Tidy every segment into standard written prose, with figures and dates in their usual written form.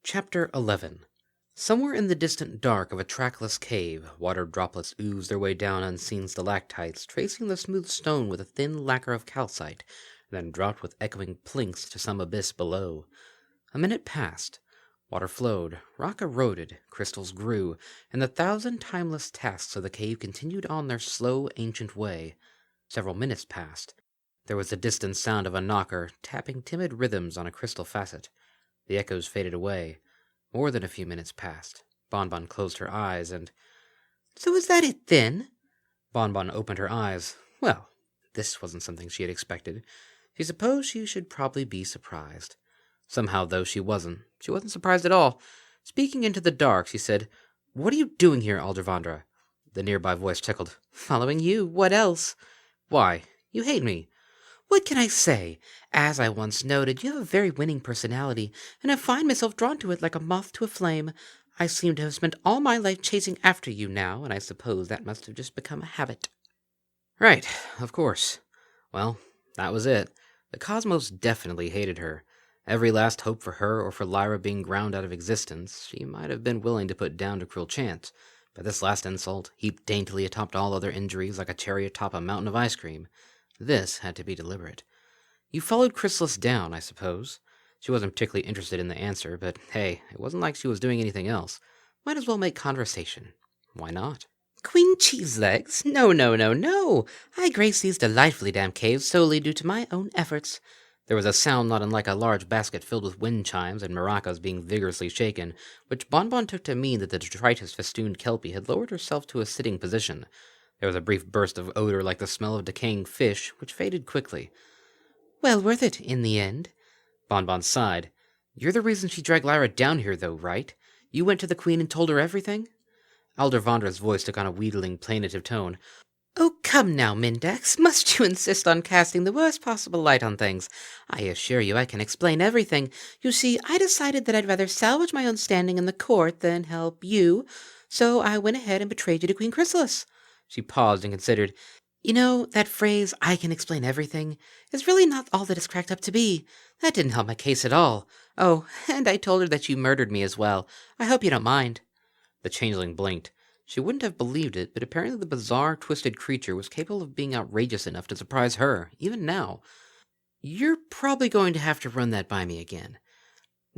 Chapter 11. Somewhere in the distant dark of a trackless cave, water droplets ooze their way down unseen stalactites, tracing the smooth stone with a thin lacquer of calcite, then dropped with echoing plinks to some abyss below. A minute passed. Water flowed, rock eroded, crystals grew, and the thousand timeless tasks of the cave continued on their slow, ancient way. Several minutes passed. There was the distant sound of a knocker, tapping timid rhythms on a crystal facet. The echoes faded away. More than a few minutes passed. Bonbon closed her eyes and... "So is that it, then?" Bonbon opened her eyes. Well, this wasn't something she had expected. She supposed she should probably be surprised. Somehow, though, she wasn't. She wasn't surprised at all. Speaking into the dark, she said, "What are you doing here, Aldrovandra?" The nearby voice chuckled. "Following you. What else?" "Why? You hate me." "What can I say? As I once noted, you have a very winning personality, and I find myself drawn to it like a moth to a flame. I seem to have spent all my life chasing after you now, and I suppose that must have just become a habit." Right, of course. Well, that was it. The cosmos definitely hated her. Every last hope for her or for Lyra being ground out of existence, she might have been willing to put down to cruel chance. But this last insult, heaped daintily atop all other injuries like a cherry atop a mountain of ice cream, this had to be deliberate. "You followed Chrysalis down, I suppose?" She wasn't particularly interested in the answer, but hey, it wasn't like she was doing anything else. Might as well make conversation. Why not? "Queen Cheeselegs? No, no, no, no! I grace these delightfully damp caves solely due to my own efforts." There was a sound not unlike a large basket filled with wind chimes and maracas being vigorously shaken, which Bonbon took to mean that the detritus-festooned Kelpie had lowered herself to a sitting position. There was a brief burst of odor like the smell of decaying fish, which faded quickly. "Well worth it, in the end." Bonbon sighed. "You're the reason she dragged Lyra down here, though, right? You went to the Queen and told her everything?" Aldrovandra's voice took on a wheedling, plaintive tone. "Oh, come now, Mindax. Must you insist on casting the worst possible light on things? I assure you I can explain everything. You see, I decided that I'd rather salvage my own standing in the court than help you, so I went ahead and betrayed you to Queen Chrysalis." She paused and considered. "You know, that phrase, 'I can explain everything,' is really not all that it's cracked up to be. That didn't help my case at all. Oh, and I told her that you murdered me as well. I hope you don't mind." The changeling blinked. She wouldn't have believed it, but apparently the bizarre, twisted creature was capable of being outrageous enough to surprise her, even now. "You're probably going to have to run that by me again."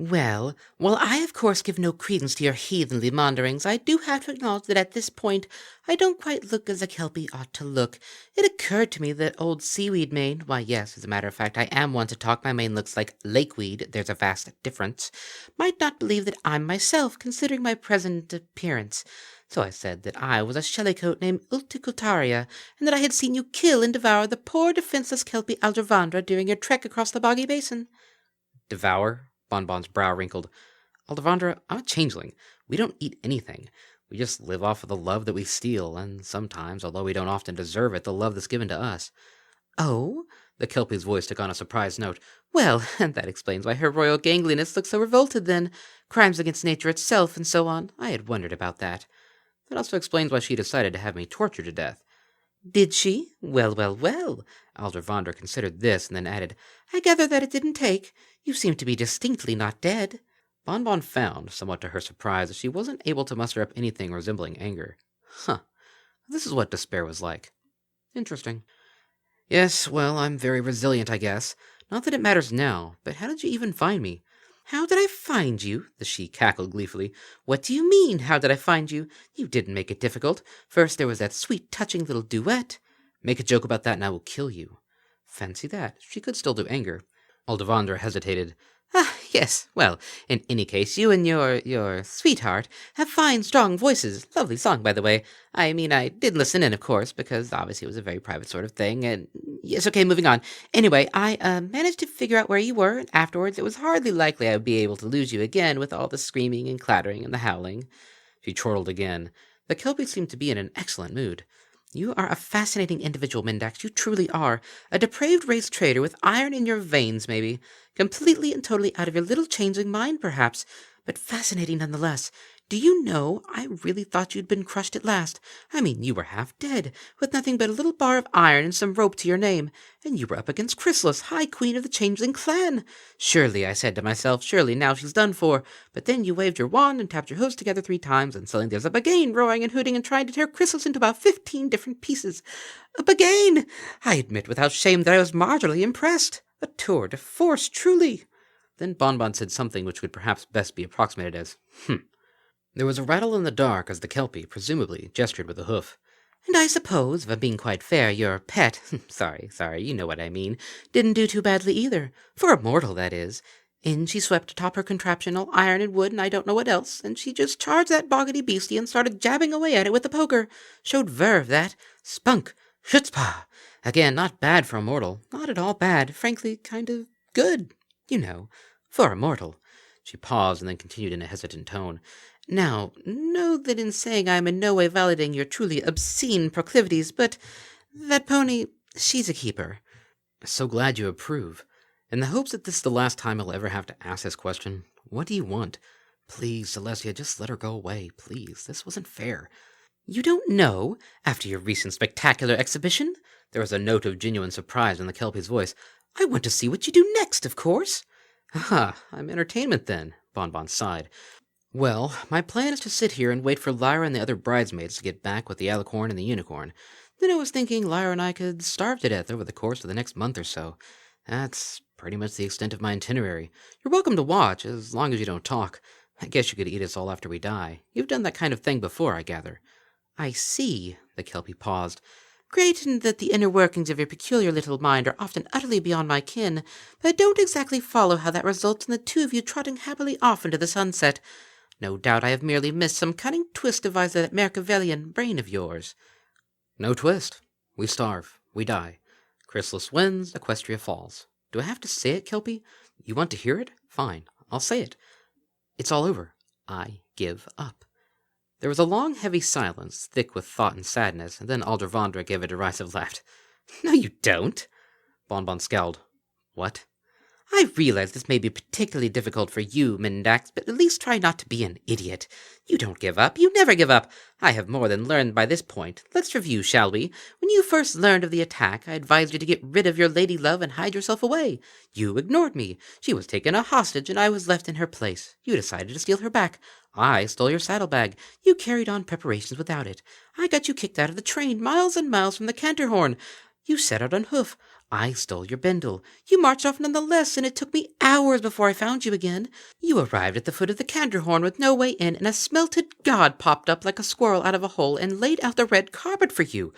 "Well, while I of course give no credence to your heathenly maunderings, I do have to acknowledge that at this point I don't quite look as a Kelpie ought to look. It occurred to me that old seaweed mane, why yes, as a matter of fact, I am one to talk my mane looks like lakeweed, there's a vast difference, might not believe that I'm myself, considering my present appearance. So I said that I was a shellycoat named Ulticultaria, and that I had seen you kill and devour the poor defenseless Kelpie Aldrovandra during your trek across the boggy basin." "Devour?" Bonbon's brow wrinkled. "Aldrovandra, I'm a changeling. We don't eat anything. We just live off of the love that we steal, and sometimes, although we don't often deserve it, the love that's given to us." "Oh?" The Kelpie's voice took on a surprised note. "Well, and that explains why her royal gangliness looks so revolted then. Crimes against nature itself, and so on. I had wondered about that." That also explains why she decided to have me tortured to death." "Did she? Well, well, well." Aldrovandra considered this, and then added, "I gather that it didn't take. You seem to be distinctly not dead." Bonbon found, somewhat to her surprise, that she wasn't able to muster up anything resembling anger. Huh. This is what despair was like. Interesting. "Yes, well, I'm very resilient, I guess. Not that it matters now, but how did you even find me?" "How did I find you?" the she cackled gleefully. "What do you mean, how did I find you? You didn't make it difficult. First there was that sweet, touching little duet." "Make a joke about that and I will kill you." Fancy that. She could still do anger. Aldrovandra hesitated. "Ah, yes. Well, in any case, you and your sweetheart have fine, strong voices. Lovely song, by the way. I mean, I did listen in, of course, because obviously it was a very private sort of thing, and yes, okay, moving on. Anyway, I managed to figure out where you were, and afterwards it was hardly likely I would be able to lose you again with all the screaming and clattering and the howling." She chortled again. The Kelpie seemed to be in an excellent mood. "You are a fascinating individual, Mindax. You truly are. A depraved race traitor with iron in your veins, maybe. Completely and totally out of your little changeling mind, perhaps, but fascinating nonetheless. Do you know, I really thought you'd been crushed at last. I mean, you were half dead, with nothing but a little bar of iron and some rope to your name, and you were up against Chrysalis, High Queen of the Changeling clan. Surely, I said to myself, surely now she's done for. But then you waved your wand and tapped your hooves together 3 times, and suddenly there's a Bagain roaring and hooting and trying to tear Chrysalis into about 15 different pieces. A Bagain! I admit without shame that I was marginally impressed. A tour de force, truly. Then Bonbon said something which could perhaps best be approximated as, There was a rattle in the dark as the Kelpie, presumably, gestured with a hoof. And I suppose, if I'm being quite fair, your pet, sorry, you know what I mean, didn't do too badly either. For a mortal, that is. In she swept atop her contraption, all iron and wood and I don't know what else, and she just charged that boggedy beastie and started jabbing away at it with the poker. Showed verve, that. Spunk. Chutzpah. Again, not bad for a mortal. Not at all bad. Frankly, kind of good. You know, for a mortal. She paused and then continued in a hesitant tone. Now, know that in saying I am in no way validating your truly obscene proclivities, but that pony, she's a keeper. So glad you approve. In the hopes that this is the last time I'll ever have to ask this question, what do you want? Please, Celestia, just let her go away, please. This wasn't fair. You don't know, after your recent spectacular exhibition? There was a note of genuine surprise in the Kelpie's voice. I want to see what you do next, of course. Aha, I'm entertainment then, Bonbon sighed. Well, my plan is to sit here and wait for Lyra and the other bridesmaids to get back with the alicorn and the unicorn. Then I was thinking Lyra and I could starve to death over the course of the next month or so. That's pretty much the extent of my itinerary. You're welcome to watch, as long as you don't talk. I guess you could eat us all after we die. You've done that kind of thing before, I gather. I see, the Kelpie paused. Great in that the inner workings of your peculiar little mind are often utterly beyond my ken, but I don't exactly follow how that results in the two of you trotting happily off into the sunset. No doubt I have merely missed some cunning twist devised by that Machiavellian brain of yours. No twist. We starve. We die. Chrysalis wins, Equestria falls. Do I have to say it, Kelpie? You want to hear it? Fine. I'll say it. It's all over. I give up. There was a long, heavy silence, thick with thought and sadness, and then Aldrovandra gave a derisive laugh. No, you don't. Bonbon scowled. What? I realize this may be particularly difficult for you, Mendax, but at least try not to be an idiot. You don't give up. You never give up. I have more than learned by this point. Let's review, shall we? When you first learned of the attack, I advised you to get rid of your lady love and hide yourself away. You ignored me. She was taken a hostage, and I was left in her place. You decided to steal her back. I stole your saddlebag. You carried on preparations without it. I got you kicked out of the train, miles and miles from the Canterhorn. You set out on hoof. I stole your bindle. You marched off nonetheless, and it took me hours before I found you again. You arrived at the foot of the Canterhorn with no way in, and a smelted god popped up like a squirrel out of a hole and laid out the red carpet for you.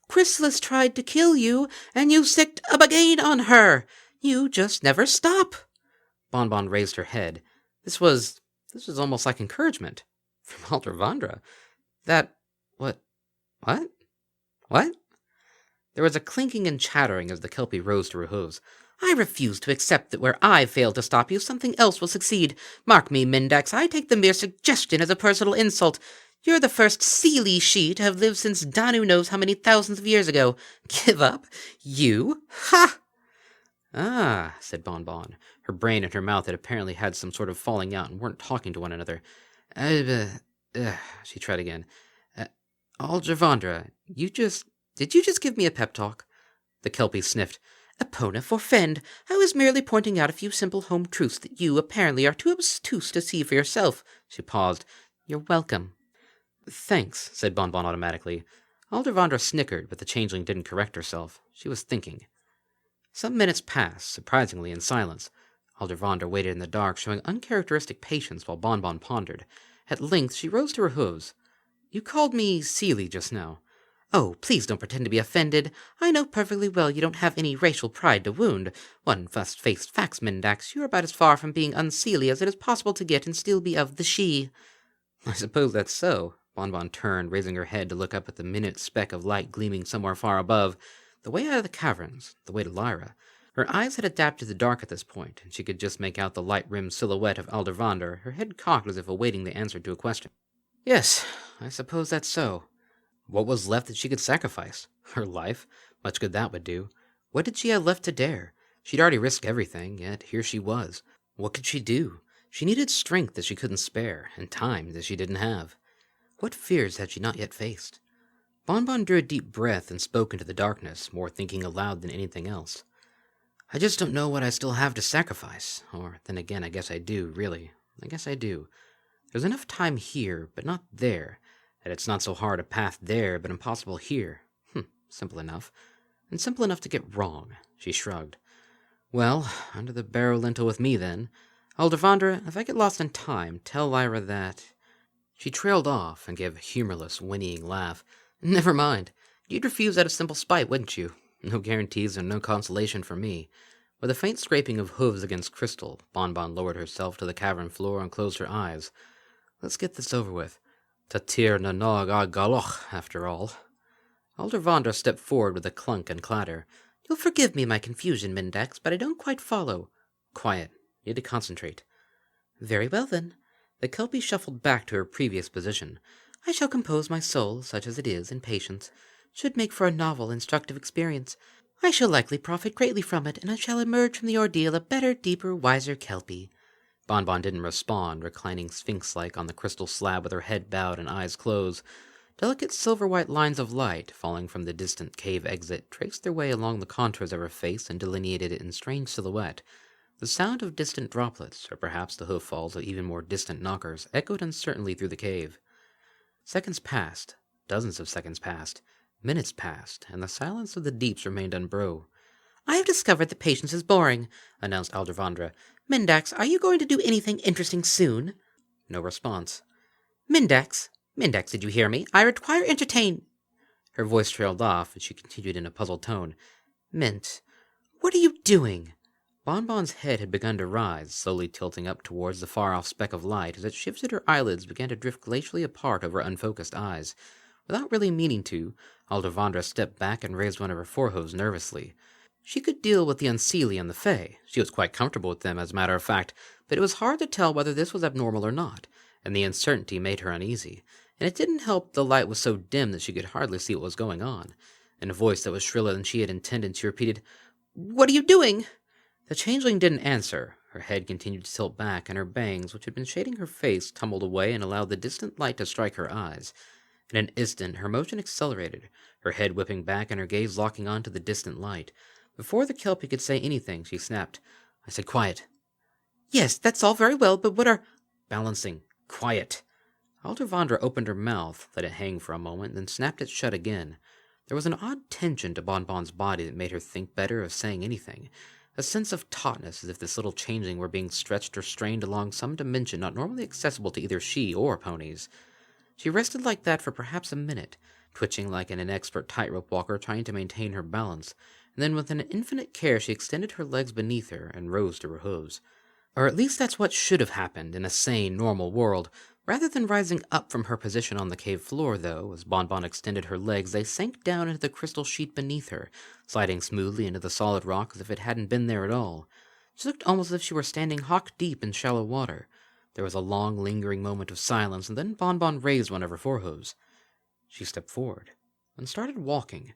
Chrysalis tried to kill you, and you sicked a Bagain on her. You just never stop. Bonbon raised her head. This was almost like encouragement. From Aldrovandra. What? There was a clinking and chattering as the Kelpie rose to her hooves. I refuse to accept that where I fail to stop you, something else will succeed. Mark me, Mendax, I take the mere suggestion as a personal insult. You're the first Seelie she to have lived since Danu knows how many thousands of years ago. Give up? You? Ha! Ah, said Bonbon. Her brain and her mouth had apparently had some sort of falling out and weren't talking to one another. She tried again. Aldrovandra, did you just give me a pep talk? The Kelpie sniffed. Epona forfend. I was merely pointing out a few simple home truths that you apparently are too obtuse to see for yourself. She paused. You're welcome. Thanks, said Bonbon automatically. Aldrovandra snickered, but the changeling didn't correct herself. She was thinking. Some minutes passed, surprisingly in silence. Aldrovandra waited in the dark, showing uncharacteristic patience while Bonbon pondered. At length she rose to her hooves. You called me Seelie just now. Oh, please don't pretend to be offended. I know perfectly well you don't have any racial pride to wound. One must face facts, Mendax. You're about as far from being unseelie as it is possible to get and still be of the she. I suppose that's so. Bonbon turned, raising her head to look up at the minute speck of light gleaming somewhere far above. The way out of the caverns, the way to Lyra. Her eyes had adapted to the dark at this point, and she could just make out the light-rimmed silhouette of Aldrovandra, her head cocked as if awaiting the answer to a question. Yes, I suppose that's so. What was left that she could sacrifice? Her life? Much good that would do. What did she have left to dare? She'd already risked everything, yet here she was. What could she do? She needed strength that she couldn't spare, and time that she didn't have. What fears had she not yet faced? Bonbon drew a deep breath and spoke into the darkness, more thinking aloud than anything else. I just don't know what I still have to sacrifice. Or, then again, I guess I do, really. I guess I do. There's enough time here, but not there. And it's not so hard a path there, but impossible here. Simple enough. And simple enough to get wrong. She shrugged. Well, under the barrow lintel with me, then. Aldrovandra, if I get lost in time, tell Lyra that... She trailed off and gave a humorless, whinnying laugh. Never mind. You'd refuse out of simple spite, wouldn't you? No guarantees and no consolation for me. With a faint scraping of hooves against crystal, Bonbon lowered herself to the cavern floor and closed her eyes. Let's get this over with. Tatir na nog a galoch, after all. Aldrovandra stepped forward with a clunk and clatter. You'll forgive me my confusion, Mindax, but I don't quite follow. Quiet. You need to concentrate. Very well, then. The Kelpie shuffled back to her previous position. I shall compose my soul, such as it is, in patience. Should make for a novel, instructive experience. I shall likely profit greatly from it, and I shall emerge from the ordeal a better, deeper, wiser Kelpie. Bonbon didn't respond, reclining sphinx-like on the crystal slab with her head bowed and eyes closed. Delicate silver-white lines of light, falling from the distant cave exit, traced their way along the contours of her face and delineated it in strange silhouette. The sound of distant droplets, or perhaps the hoof-falls of even more distant knockers, echoed uncertainly through the cave. Seconds passed. Dozens of seconds passed. Minutes passed, and the silence of the deeps remained unbroken. I have discovered that patience is boring, announced Aldrovandra. Mindax, are you going to do anything interesting soon? No response. Mindax, did you hear me? I require entertain... Her voice trailed off, and she continued in a puzzled tone. Mint, what are you doing? Bonbon's head had begun to rise, slowly tilting up towards the far-off speck of light as it shifted. Her eyelids began to drift glacially apart over unfocused eyes. Without really meaning to, Aldrovandra stepped back and raised one of her forehooves nervously. She could deal with the unseelie and the fey. She was quite comfortable with them, as a matter of fact, but it was hard to tell whether this was abnormal or not, and the uncertainty made her uneasy. And it didn't help the light was so dim that she could hardly see what was going on. In a voice that was shriller than she had intended, she repeated, What are you doing? The changeling didn't answer. Her head continued to tilt back, and her bangs, which had been shading her face, tumbled away and allowed the distant light to strike her eyes. In an instant, her motion accelerated, her head whipping back and her gaze locking on to the distant light. Before the Kelpie could say anything, she snapped, I said quiet. Yes, that's all very well, but what are... Balancing. Quiet. Aldrovandra opened her mouth, let it hang for a moment, then snapped it shut again. There was an odd tension to Bonbon's body that made her think better of saying anything. A sense of tautness, as if this little changeling were being stretched or strained along some dimension not normally accessible to either she or ponies. She rested like that for perhaps a minute, twitching like an inexpert tightrope walker trying to maintain her balance, and then with an infinite care she extended her legs beneath her and rose to her hooves. Or at least that's what should have happened in a sane, normal world. Rather than rising up from her position on the cave floor, though, as Bonbon extended her legs, they sank down into the crystal sheet beneath her, sliding smoothly into the solid rock as if it hadn't been there at all. She looked almost as if she were standing hock-deep in shallow water. There was a long, lingering moment of silence, and then Bonbon raised one of her forehooves. She stepped forward, and started walking.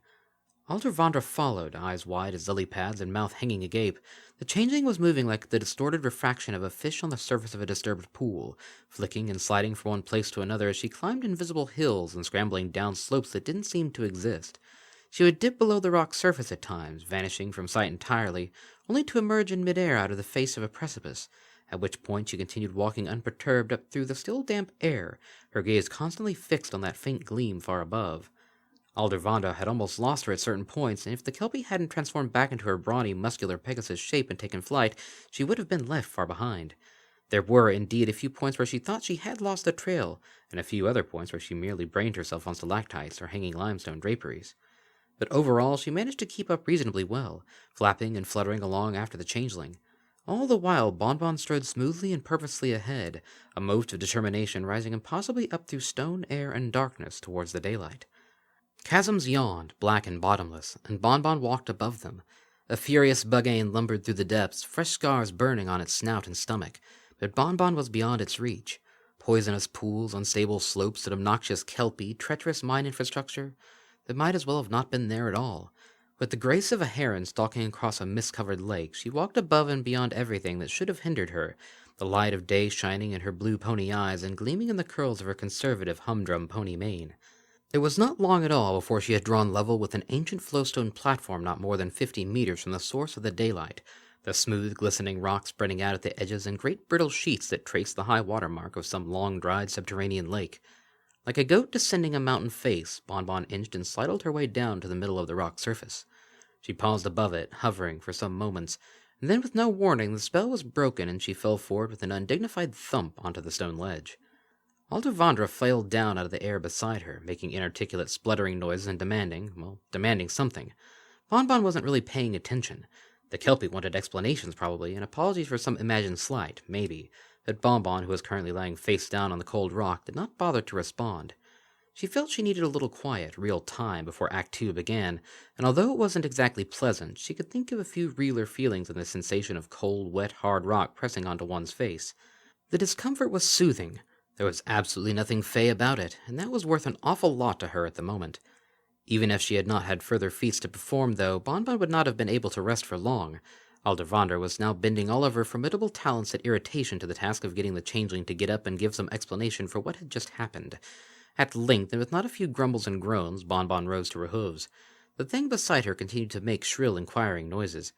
Aldrovandra followed, eyes wide as lily pads and mouth hanging agape. The changeling was moving like the distorted refraction of a fish on the surface of a disturbed pool, flicking and sliding from one place to another as she climbed invisible hills and scrambling down slopes that didn't seem to exist. She would dip below the rock's surface at times, vanishing from sight entirely, only to emerge in midair out of the face of a precipice, at which point she continued walking unperturbed up through the still damp air, her gaze constantly fixed on that faint gleam far above. Aldrovandra had almost lost her at certain points, and if the Kelpie hadn't transformed back into her brawny, muscular Pegasus shape and taken flight, she would have been left far behind. There were, indeed, a few points where she thought she had lost the trail, and a few other points where she merely brained herself on stalactites or hanging limestone draperies. But overall, she managed to keep up reasonably well, flapping and fluttering along after the changeling. All the while, Bonbon strode smoothly and purposely ahead, a mote of determination rising impossibly up through stone, air, and darkness towards the daylight. Chasms yawned, black and bottomless, and Bonbon walked above them. A furious Buggane lumbered through the depths, fresh scars burning on its snout and stomach, but Bonbon was beyond its reach. Poisonous pools, unstable slopes, an obnoxious Kelpie, treacherous mine infrastructure. They might as well have not been there at all. With the grace of a heron stalking across a mist-covered lake, she walked above and beyond everything that should have hindered her, the light of day shining in her blue pony eyes and gleaming in the curls of her conservative humdrum pony mane. It was not long at all before she had drawn level with an ancient flowstone platform not more than 50 meters from the source of the daylight, the smooth, glistening rock spreading out at the edges in great brittle sheets that traced the high water mark of some long-dried subterranean lake. Like a goat descending a mountain face, Bonbon inched and sidled her way down to the middle of the rock surface. She paused above it, hovering for some moments, and then with no warning the spell was broken and she fell forward with an undignified thump onto the stone ledge. Aldrovandra flailed down out of the air beside her, making inarticulate spluttering noises and demanding something. Bonbon wasn't really paying attention. The Kelpie wanted explanations, probably, and apologies for some imagined slight, maybe, but Bonbon, who was currently lying face down on the cold rock, did not bother to respond. She felt she needed a little quiet, real time before Act 2 began, and although it wasn't exactly pleasant, she could think of a few realer feelings than the sensation of cold, wet, hard rock pressing onto one's face. The discomfort was soothing. There was absolutely nothing fey about it, and that was worth an awful lot to her at the moment. Even if she had not had further feats to perform, though, Bonbon would not have been able to rest for long. Aldrovandra was now bending all of her formidable talents at irritation to the task of getting the changeling to get up and give some explanation for what had just happened. At length, and with not a few grumbles and groans, Bonbon rose to her hooves. The thing beside her continued to make shrill, inquiring noises.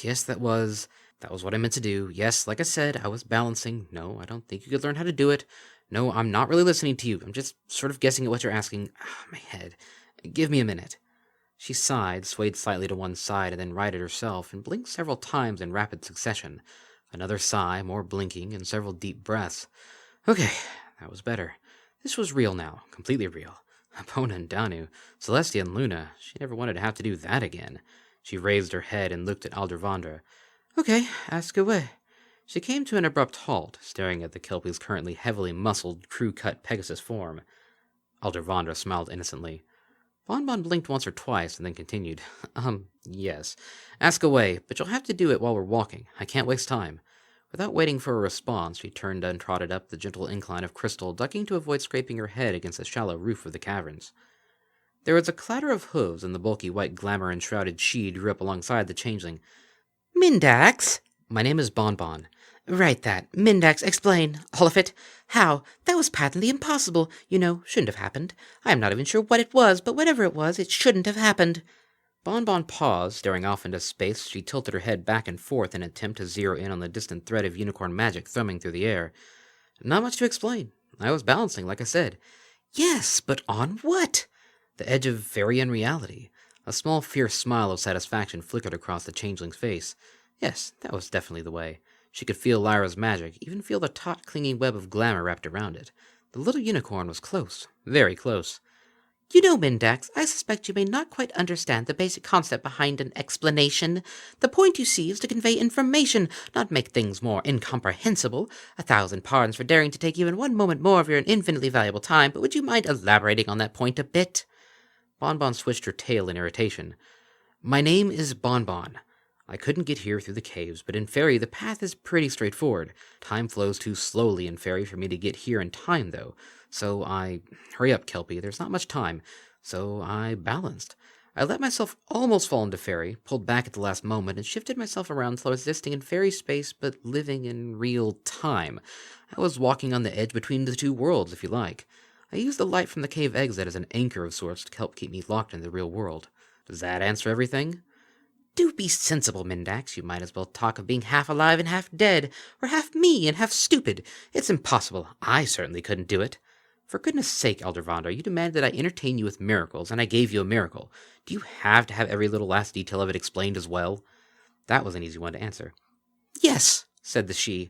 Yes, that was what I meant to do. Yes, like I said, I was balancing. No, I don't think you could learn how to do it. No, I'm not really listening to you. I'm just sort of guessing at what you're asking. My head. Give me a minute. She sighed, swayed slightly to one side, and then righted herself, and blinked several times in rapid succession. Another sigh, more blinking, and several deep breaths. Okay, that was better. This was real now, completely real. Epona and Danu, Celestia and Luna, she never wanted to have to do that again. She raised her head and looked at Aldrovandra. Okay, ask away. She came to an abrupt halt, staring at the Kelpie's currently heavily muscled, crew-cut Pegasus form. Aldrovandra smiled innocently. Bonbon blinked once or twice and then continued. Yes. Ask away, but you'll have to do it while we're walking. I can't waste time. Without waiting for a response, she turned and trotted up the gentle incline of crystal, ducking to avoid scraping her head against the shallow roof of the caverns. There was a clatter of hooves, and the bulky white glamour-enshrouded she drew up alongside the changeling. Mindax? My name is Bonbon. Right that. Mindax, explain. All of it. How? That was patently impossible. You know, shouldn't have happened. I am not even sure what it was, but whatever it was, it shouldn't have happened. Bonbon paused, staring off into space. She tilted her head back and forth in an attempt to zero in on the distant thread of unicorn magic thrumming through the air. Not much to explain. I was balancing, like I said. Yes, but on what? The edge of fairy unreality. A small, fierce smile of satisfaction flickered across the changeling's face. Yes, that was definitely the way. She could feel Lyra's magic, even feel the taut, clinging web of glamour wrapped around it. The little unicorn was close, very close. You know, Mindax, I suspect you may not quite understand the basic concept behind an explanation. The point, you see, is to convey information, not make things more incomprehensible. 1,000 pardons for daring to take even one moment more of your infinitely valuable time, but would you mind elaborating on that point a bit? Bonbon switched her tail in irritation. My name is Bonbon. I couldn't get here through the caves, but in Fairy the path is pretty straightforward. Time flows too slowly in Fairy for me to get here in time, though. So hurry up, Kelpie, there's not much time. So I balanced. I let myself almost fall into Fairy, pulled back at the last moment, and shifted myself around until I was existing in Fairy space, but living in real time. I was walking on the edge between the two worlds, if you like. I used the light from the cave exit as an anchor of sorts to help keep me locked in the real world. Does that answer everything? Do be sensible, Mindax. You might as well talk of being half alive and half dead, or half me and half stupid. It's impossible. I certainly couldn't do it. For goodness sake, Aldrovandra, you demanded that I entertain you with miracles, and I gave you a miracle. Do you have to have every little last detail of it explained as well? That was an easy one to answer. Yes, said the she.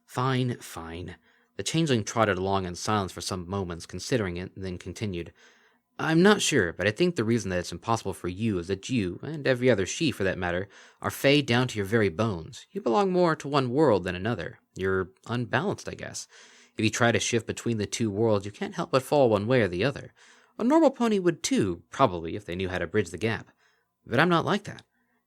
Fine, fine. The changeling trotted along in silence for some moments, considering it, and then continued. I'm not sure, but I think the reason that it's impossible for you is that you, and every other she for that matter, are fey down to your very bones. You belong more to one world than another. You're unbalanced, I guess. If you try to shift between the two worlds, you can't help but fall one way or the other. A normal pony would too, probably, if they knew how to bridge the gap. But I'm not like that.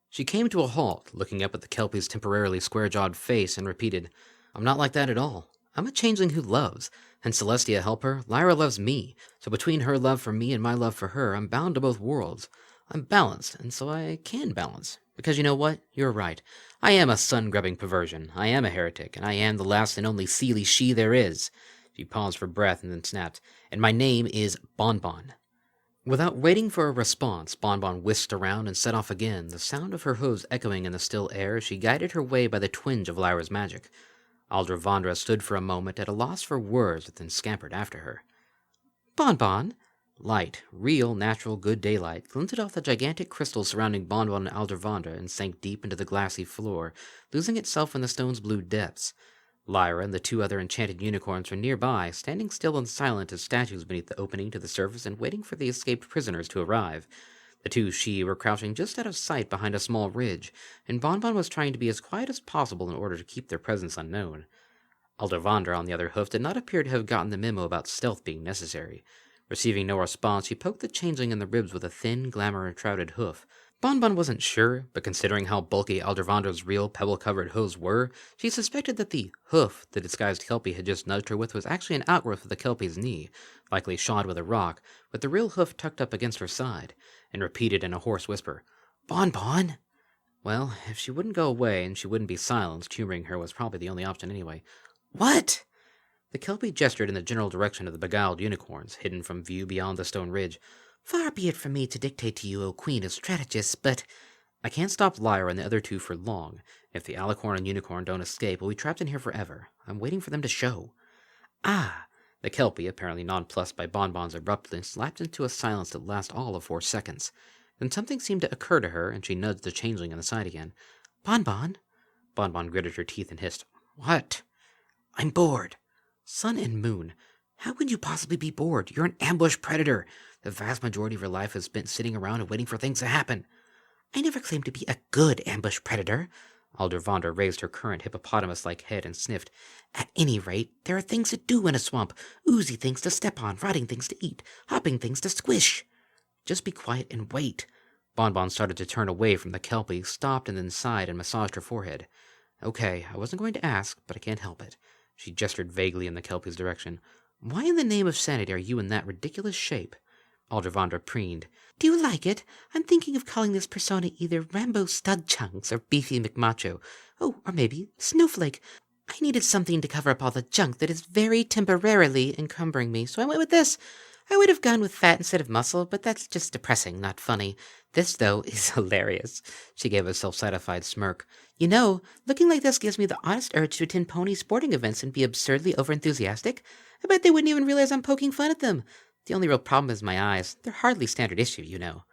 She came to a halt, looking up at the Kelpie's temporarily square-jawed face, and repeated, I'm not like that at all. I'm a changeling who loves. And Celestia help her, Lyra loves me. So between her love for me and my love for her, I'm bound to both worlds. I'm balanced, and so I can balance. Because you know what? You're right. I am a sun-grubbing perversion, I am a heretic, and I am the last and only Seelie she there is. She paused for breath and then snapped, and my name is Bonbon. Without waiting for a response, Bonbon whisked around and set off again, the sound of her hooves echoing in the still air as she guided her way by the twinge of Lyra's magic. Aldrovandra stood for a moment at a loss for words, but then scampered after her. Bonbon? Light, real, natural, good daylight, glinted off the gigantic crystals surrounding Bonbon and Aldrovandra and sank deep into the glassy floor, losing itself in the stone's blue depths. Lyra and the two other enchanted unicorns were nearby, standing still and silent as statues beneath the opening to the surface and waiting for the escaped prisoners to arrive. The two Shi were crouching just out of sight behind a small ridge, and Bonbon was trying to be as quiet as possible in order to keep their presence unknown. Aldrovandra, on the other hoof, did not appear to have gotten the memo about stealth being necessary. Receiving no response, she poked the changeling in the ribs with a thin, glamour-enshrouded hoof. Bonbon wasn't sure, but considering how bulky Aldrovandra's real pebble-covered hooves were, she suspected that the hoof the disguised Kelpie had just nudged her with was actually an outgrowth of the Kelpie's knee, likely shod with a rock, with the real hoof tucked up against her side, and repeated in a hoarse whisper, "Bonbon!" Well, if she wouldn't go away and she wouldn't be silenced, humoring her was probably the only option anyway. What? The Kelpie gestured in the general direction of the beguiled unicorns, hidden from view beyond the stone ridge. Far be it from me to dictate to you, O Queen of Strategists, but I can't stop Lyra and the other two for long. If the alicorn and unicorn don't escape, we'll be trapped in here forever. I'm waiting for them to show. Ah! The Kelpie, apparently nonplussed by Bonbon's abruptness, lapsed into a silence that lasted all of 4 seconds. Then something seemed to occur to her, and she nudged the changeling in the side again. Bonbon? Bonbon gritted her teeth and hissed, What? I'm bored. Sun and Moon. How can you possibly be bored? You're an ambush predator. The vast majority of your life is spent sitting around and waiting for things to happen. I never claimed to be a good ambush predator. Aldrovandra raised her current hippopotamus-like head and sniffed. At any rate, there are things to do in a swamp. Oozy things to step on, rotting things to eat, hopping things to squish. Just be quiet and wait. Bonbon started to turn away from the Kelpie, stopped and then sighed and massaged her forehead. Okay, I wasn't going to ask, but I can't help it. She gestured vaguely in the Kelpie's direction. Why in the name of sanity are you in that ridiculous shape? Aldrovandra preened. Do you like it? I'm thinking of calling this persona either Rambo Stud Chunks or Beefy McMacho. Oh, or maybe Snowflake. I needed something to cover up all the junk that is very temporarily encumbering me, so I went with this. I would have gone with fat instead of muscle, but that's just depressing, not funny. This, though, is hilarious. She gave a self-satisfied smirk. You know, looking like this gives me the honest urge to attend pony sporting events and be absurdly overenthusiastic. I bet they wouldn't even realize I'm poking fun at them. The only real problem is my eyes. They're hardly standard issue, you know.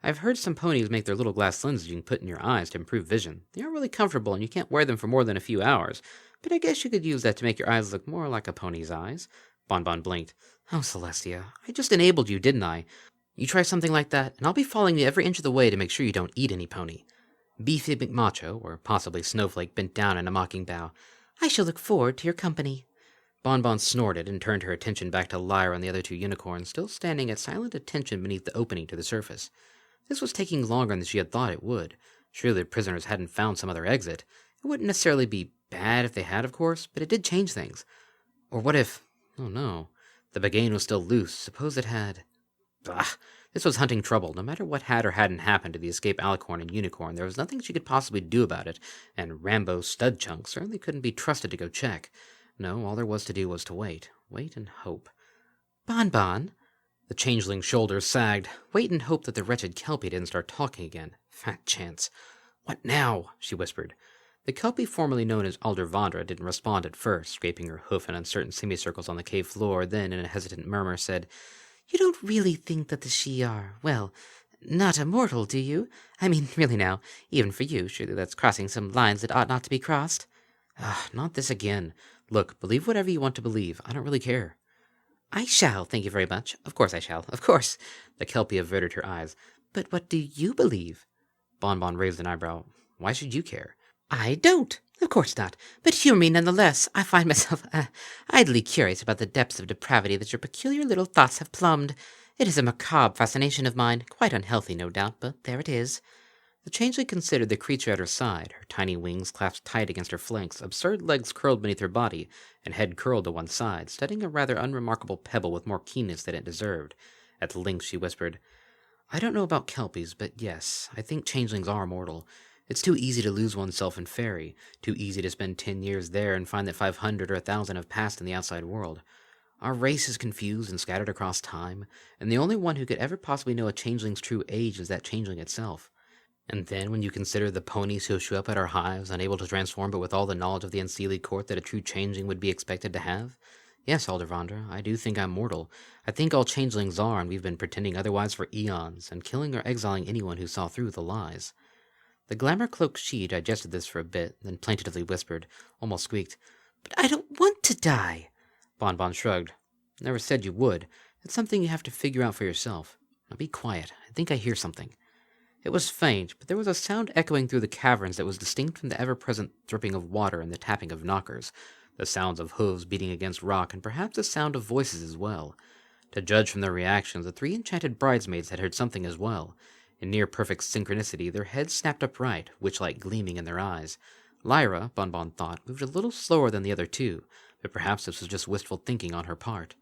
I've heard some ponies make their little glass lenses you can put in your eyes to improve vision. They aren't really comfortable and you can't wear them for more than a few hours, but I guess you could use that to make your eyes look more like a pony's eyes. Bonbon blinked. Oh, Celestia, I just enabled you, didn't I? You try something like that, and I'll be following you every inch of the way to make sure you don't eat any pony. Beefy McMacho, or possibly Snowflake, bent down in a mocking bow. I shall look forward to your company. Bonbon snorted and turned her attention back to Lyra and the other two unicorns, still standing at silent attention beneath the opening to the surface. This was taking longer than she had thought it would. Surely the prisoners hadn't found some other exit. It wouldn't necessarily be bad if they had, of course, but it did change things. Or what if... Oh no. The Bagain was still loose. Suppose it had... Bah! This was hunting trouble. No matter what had or hadn't happened to the escaped alicorn and unicorn, there was nothing she could possibly do about it, and Rambo Stud Chunk certainly couldn't be trusted to go check. No, all there was to do was to wait. Wait and hope. Bonbon? The changeling's shoulders sagged. Wait and hope that the wretched Kelpie didn't start talking again. Fat chance. What now? She whispered. The Kelpie formerly known as Aldrovandra didn't respond at first, scraping her hoof in uncertain semicircles on the cave floor, then, in a hesitant murmur, said, You don't really think that the Shi are, well, not immortal, do you? I mean, really now, even for you, surely that's crossing some lines that ought not to be crossed. Not this again. Look, believe whatever you want to believe. I don't really care. I shall, thank you very much. Of course I shall, of course. The Kelpie averted her eyes. But what do you believe? Bonbon raised an eyebrow. Why should you care? I don't. Of course not. But humor me nonetheless. I find myself idly curious about the depths of depravity that your peculiar little thoughts have plumbed. It is a macabre fascination of mine, quite unhealthy, no doubt, but there it is. The changeling considered the creature at her side, her tiny wings clasped tight against her flanks, absurd legs curled beneath her body, and head curled to one side, studying a rather unremarkable pebble with more keenness than it deserved. At length she whispered, I don't know about Kelpies, but yes, I think changelings are mortal. It's too easy to lose oneself in fairy, too easy to spend 10 years there and find that 500 or 1,000 have passed in the outside world. Our race is confused and scattered across time, and the only one who could ever possibly know a changeling's true age is that changeling itself. And then, when you consider the ponies who show up at our hives, unable to transform but with all the knowledge of the unseelie court that a true changeling would be expected to have, yes, Aldrovandra, I do think I'm mortal. I think all changelings are, and we've been pretending otherwise for eons, and killing or exiling anyone who saw through the lies. The glamour-cloaked she digested this for a bit, then plaintively whispered, almost squeaked, "But I don't want to die." Bonbon shrugged. Never said you would. It's something you have to figure out for yourself. Now be quiet. I think I hear something. It was faint, but there was a sound echoing through the caverns that was distinct from the ever-present dripping of water and the tapping of knockers, the sounds of hooves beating against rock, and perhaps the sound of voices as well. To judge from their reactions, the 3 enchanted bridesmaids had heard something as well. In near-perfect synchronicity, their heads snapped upright, witch-like gleaming in their eyes. Lyra, Bonbon thought, moved a little slower than the other 2, but perhaps this was just wistful thinking on her part.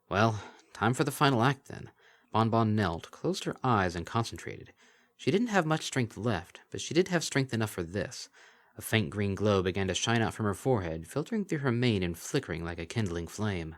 Well, time for the final act, then. Bonbon knelt, closed her eyes, and concentrated. She didn't have much strength left, but she did have strength enough for this. A faint green glow began to shine out from her forehead, filtering through her mane and flickering like a kindling flame.